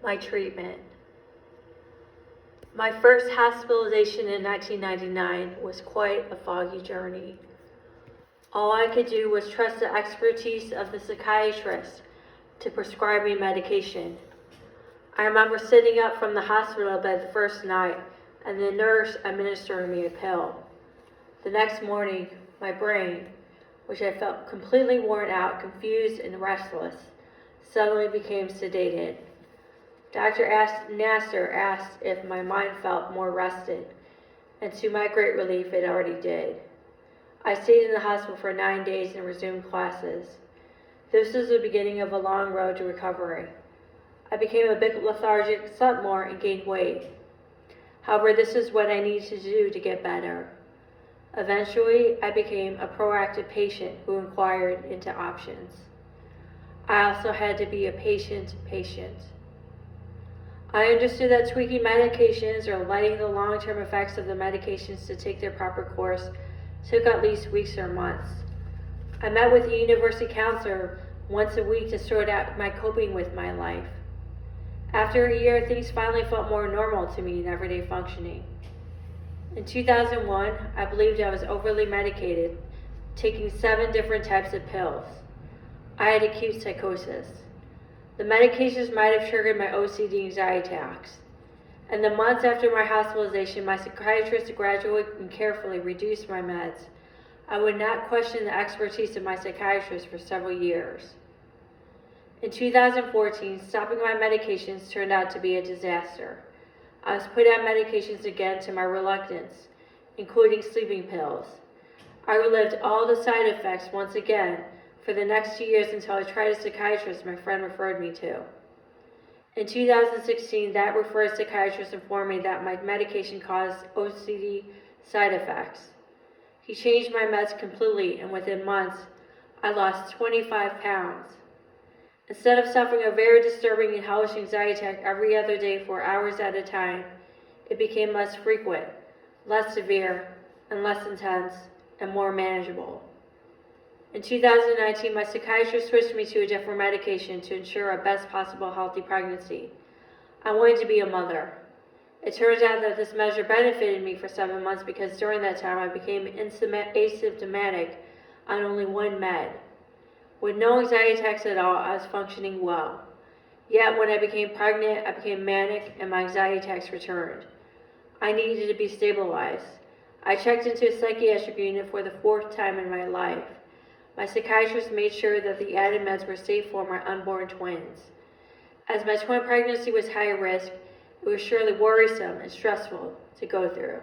My treatment. My first hospitalization in 1999 was quite a foggy journey. All I could do was trust the expertise of the psychiatrist to prescribe me medication. I remember sitting up from the hospital bed the first night and the nurse administering me a pill. The next morning, my brain, which I felt completely worn out, confused, and restless, suddenly became sedated. Dr. Nasser asked if my mind felt more rested, and to my great relief, it already did. I stayed in the hospital for 9 days and resumed classes. This was the beginning of a long road to recovery. I became a bit lethargic, slept more, and gained weight. However, this is what I needed to do to get better. Eventually, I became a proactive patient who inquired into options. I also had to be a patient. I understood that tweaking medications or letting the long-term effects of the medications to take their proper course took at least weeks or months. I met with a university counselor once a week to sort out my coping with my life. After a year, things finally felt more normal to me in everyday functioning. In 2001, I believed I was overly medicated, taking 7 different types of pills. I had acute psychosis. The medications might have triggered my OCD anxiety attacks. In the months after my hospitalization, my psychiatrist gradually and carefully reduced my meds. I would not question the expertise of my psychiatrist for several years. In 2014, stopping my medications turned out to be a disaster. I was put on medications again to my reluctance, including sleeping pills. I relived all the side effects once again for the next 2 years until I tried a psychiatrist my friend referred me to. In 2016, that referred psychiatrist informed me that my medication caused OCD side effects. He changed my meds completely, and within months, I lost 25 pounds. Instead of suffering a very disturbing and hellish anxiety attack every other day for hours at a time, it became less frequent, less severe, and less intense, and more manageable. In 2019, my psychiatrist switched me to a different medication to ensure a best possible healthy pregnancy. I wanted to be a mother. It turns out that this measure benefited me for 7 months because during that time I became asymptomatic on only 1 med. With no anxiety attacks at all, I was functioning well. Yet when I became pregnant, I became manic and my anxiety attacks returned. I needed to be stabilized. I checked into a psychiatric unit for the 4th time in my life. My psychiatrist made sure that the added meds were safe for my unborn twins. As my twin pregnancy was high risk, it was surely worrisome and stressful to go through.